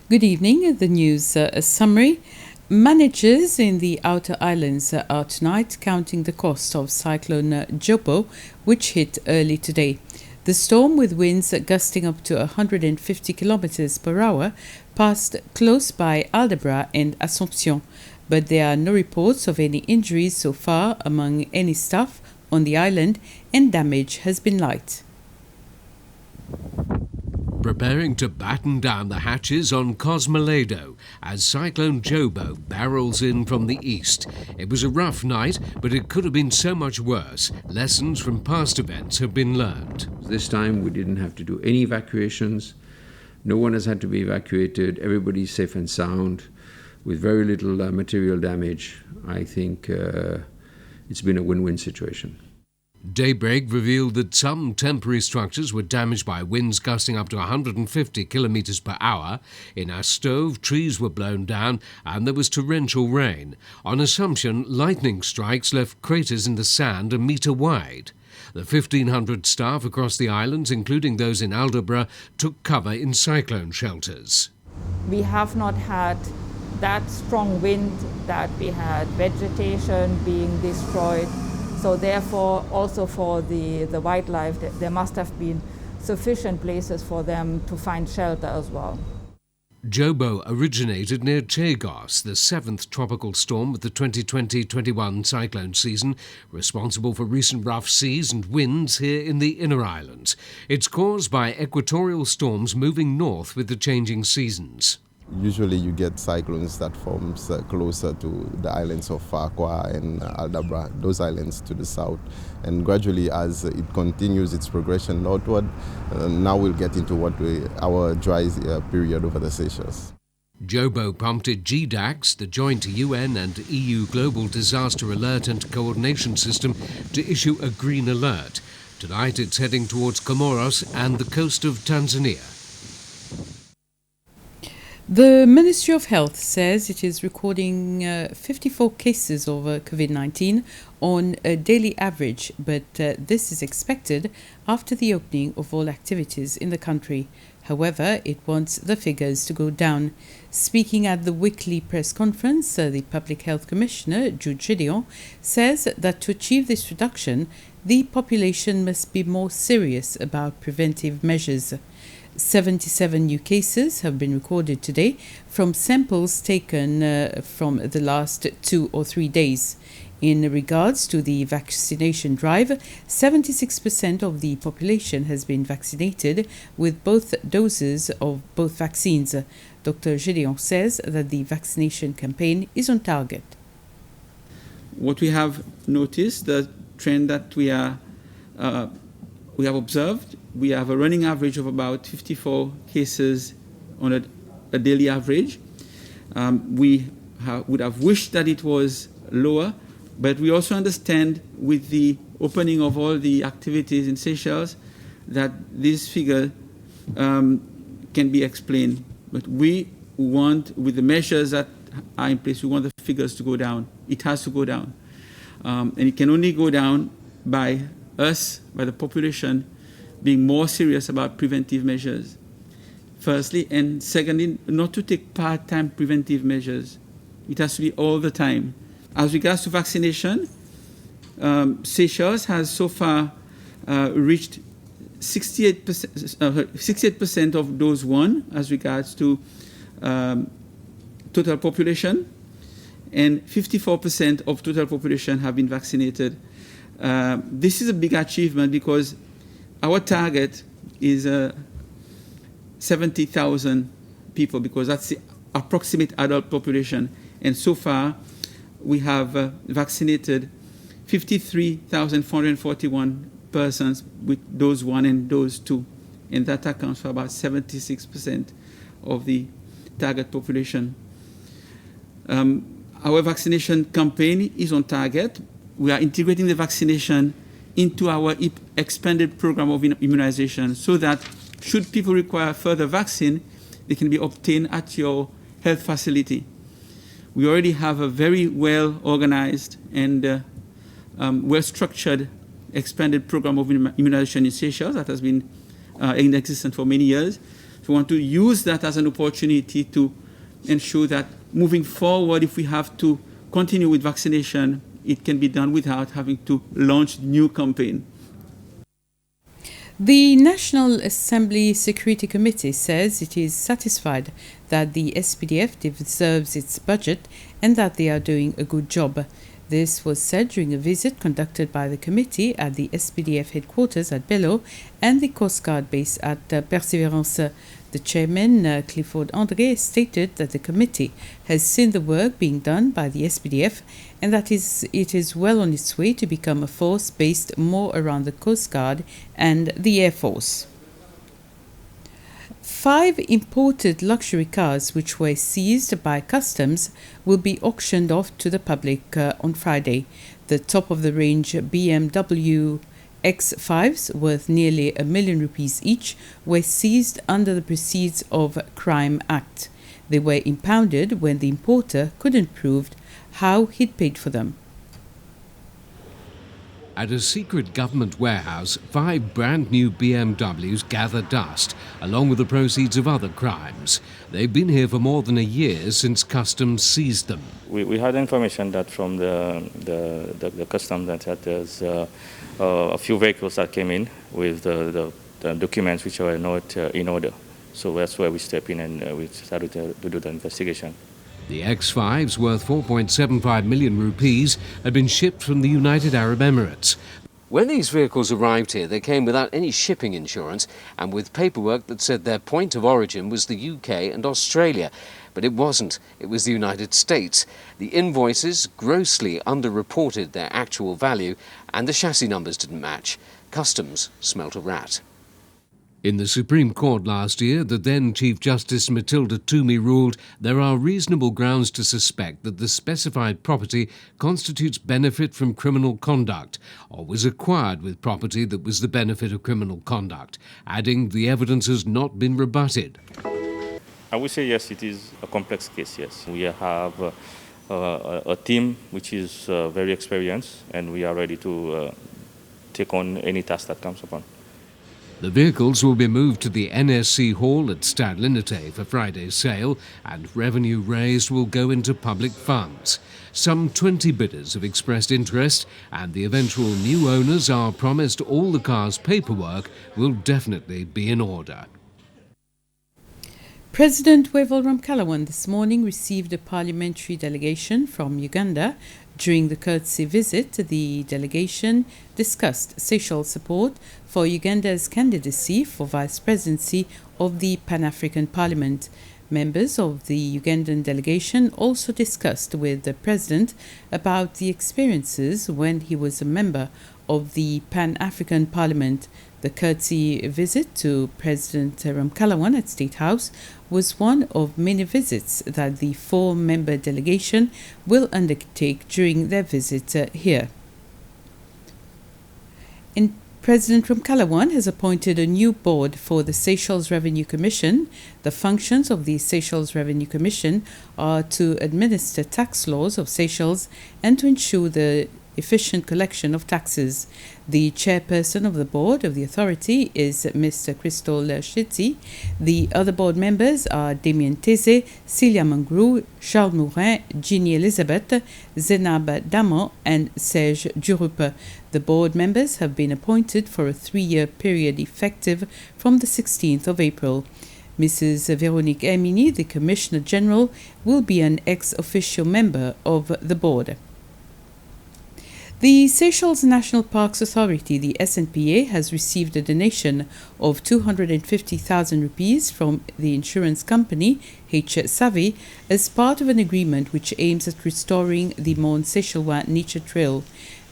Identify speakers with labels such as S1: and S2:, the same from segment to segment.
S1: Good evening. The news summary. Managers in the outer islands are tonight counting the cost of Cyclone Jobo, which hit early today. The storm, with winds gusting up to 150 kilometers per hour, passed close by Aldabra and Assomption, but there are no reports of any injuries so far among any staff on the island, and damage has been light.
S2: Preparing to batten down the hatches on Cosmoledo as Cyclone Jobo barrels in from the east. It was a rough night, but it could have been so much worse. Lessons from past events have been learned.
S3: This time we didn't have to do any evacuations. No one has had to be evacuated. Everybody's safe and sound with very little material damage. I think it's been a win-win situation.
S2: Daybreak revealed that some temporary structures were damaged by winds gusting up to 150 kilometers per hour. In Astove, trees were blown down and there was torrential rain. On Assumption, lightning strikes left craters in the sand a metre wide. The 1,500 staff across the islands, including those in Aldabra, took cover in cyclone shelters.
S4: We have not had that strong wind that we had vegetation being destroyed. So therefore, also for the wildlife, there must have been sufficient places for them to find shelter as well.
S2: Jobo originated near Chagos, the seventh tropical storm of the 2020-21 cyclone season, responsible for recent rough seas and winds here in the inner islands. It's caused by equatorial storms moving north with the changing seasons.
S5: Usually you get cyclones that forms closer to the islands of Farquhar and Aldabra, those islands to the south. And gradually, as it continues its progression northward, now we'll get into our dry period over the Seychelles.
S2: Jobo prompted GDAX, the joint UN and EU Global Disaster Alert and Coordination System, to issue a green alert. Tonight it's heading towards Comoros and the coast of Tanzania.
S1: The Ministry of Health says it is recording 54 cases of COVID-19 on a daily average, but this is expected after the opening of all activities in the country. However, it wants the figures to go down. Speaking at the weekly press conference, the Public Health Commissioner, Jude Gedeon, says that to achieve this reduction, the population must be more serious about preventive measures. 77 new cases have been recorded today from samples taken from the last 2 or 3 days. In regards to the vaccination drive, 76% of the population has been vaccinated with both doses of both vaccines. Dr. Gedeon says that the vaccination campaign is on target.
S6: What we have noticed, the trend that we have observed, we have a running average of about 54 cases on a daily average. We would have wished that it was lower, but we also understand with the opening of all the activities in Seychelles that this figure can be explained. But we want, with the measures that are in place, we want the figures to go down. It has to go down. And it can only go down by us, by the population, being more serious about preventive measures, firstly, and secondly, not to take part-time preventive measures. It has to be all the time. As regards to vaccination, Seychelles has so far reached 68% of dose 1 as regards to total population, and 54% of total population have been vaccinated. This is a big achievement because our target is 70,000 people, because that's the approximate adult population. And so far, we have vaccinated 53,441 persons with dose 1 and dose 2. And that accounts for about 76% of the target population. Our vaccination campaign is on target. We are integrating the vaccination into our expanded program of immunization so that should people require further vaccine, they can be obtained at your health facility. We already have a very well-organized and well-structured expanded program of immunization in Seychelles that has been in existence for many years. we want to use that as an opportunity to ensure that moving forward, if we have to continue with vaccination, it can be done without having to launch new campaign.
S1: The National Assembly Security Committee says it is satisfied that the SPDF deserves its budget and that they are doing a good job. This was said during a visit conducted by the committee at the SPDF headquarters at Bello and the Coast Guard base at Perseverance. The chairman, Clifford André, stated that the committee has seen the work being done by the SPDF and that it is well on its way to become a force based more around the Coast Guard and the Air Force. 5 imported luxury cars which were seized by customs will be auctioned off to the public on Friday. The top-of-the-range BMW X5s, worth nearly £1 million each, were seized under the Proceeds of Crime Act. They were impounded when the importer couldn't prove how he'd paid for them.
S2: At a secret government warehouse, 5 brand new BMWs gather dust, along with the proceeds of other crimes. They've been here for more than a year since customs seized them.
S7: We had information that from the customs that there's a few vehicles that came in with the documents which were not in order. So that's where we step in and we started to do the investigation.
S2: The X5s, worth 4.75 million rupees, had been shipped from the United Arab Emirates.
S8: When these vehicles arrived here, they came without any shipping insurance and with paperwork that said their point of origin was the UK and Australia. But it wasn't. It was the United States. The invoices grossly underreported their actual value and the chassis numbers didn't match. Customs smelt a rat.
S2: In the Supreme Court last year, the then Chief Justice Matilda Toomey ruled there are reasonable grounds to suspect that the specified property constitutes benefit from criminal conduct or was acquired with property that was the benefit of criminal conduct, adding the evidence has not been rebutted.
S7: I would say yes, it is a complex case, yes. We have a team which is very experienced and we are ready to take on any task that comes upon.
S2: The vehicles will be moved to the NSC Hall at Stade Linate for Friday's sale, and revenue raised will go into public funds. Some 20 bidders have expressed interest, and the eventual new owners are promised all the cars' paperwork will definitely be in order.
S1: President Wavell Ramkalawan this morning received a parliamentary delegation from Uganda. During the courtesy visit, the delegation discussed Seychelles' support for Uganda's candidacy for vice presidency of the Pan-African Parliament. Members of the Ugandan delegation also discussed with the president about the experiences when he was a member of the Pan-African Parliament. The courtesy visit to President Ramkalawan at State House was one of many visits that the 4-member delegation will undertake during their visit here. And President Ramkalawan has appointed a new board for the Seychelles Revenue Commission. The functions of the Seychelles Revenue Commission are to administer tax laws of Seychelles and to ensure the efficient collection of taxes. The chairperson of the board of the authority is Mr. Christol Shetty. The other board members are Damien Teze, Celia Mangrou, Charles Mourin, Ginny Elizabeth, Zenab Damon and Serge Durup. The board members have been appointed for a 3-year period effective from the 16th of April. Mrs. Véronique Hermini, the Commissioner General, will be an ex-officio member of the board. The Seychelles National Parks Authority, the SNPA, has received a donation of 250,000 rupees from the insurance company H. Savvy as part of an agreement which aims at restoring the Mont Seychellois Nature Trail.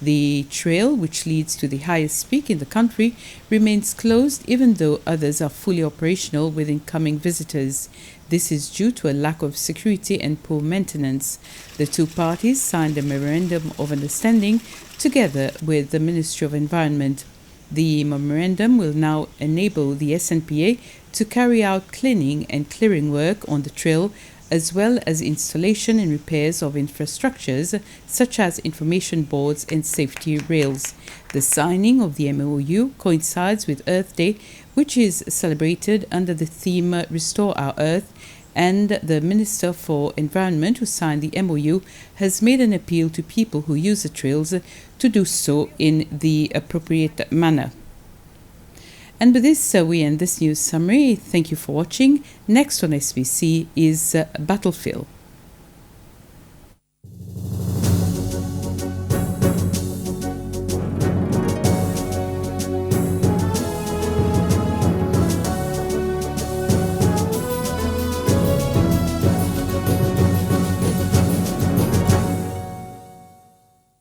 S1: The trail, which leads to the highest peak in the country, remains closed even though others are fully operational with incoming visitors. This is due to a lack of security and poor maintenance. The two parties signed a memorandum of understanding together with the Ministry of Environment. The memorandum will now enable the SNPA to carry out cleaning and clearing work on the trail as well as installation and repairs of infrastructures such as information boards and safety rails. The signing of the MOU coincides with Earth Day, which is celebrated under the theme Restore Our Earth, and the Minister for Environment, who signed the MOU, has made an appeal to people who use the trails to do so in the appropriate manner. And with this, we end this news summary. Thank you for watching. Next on SBC is Battlefield.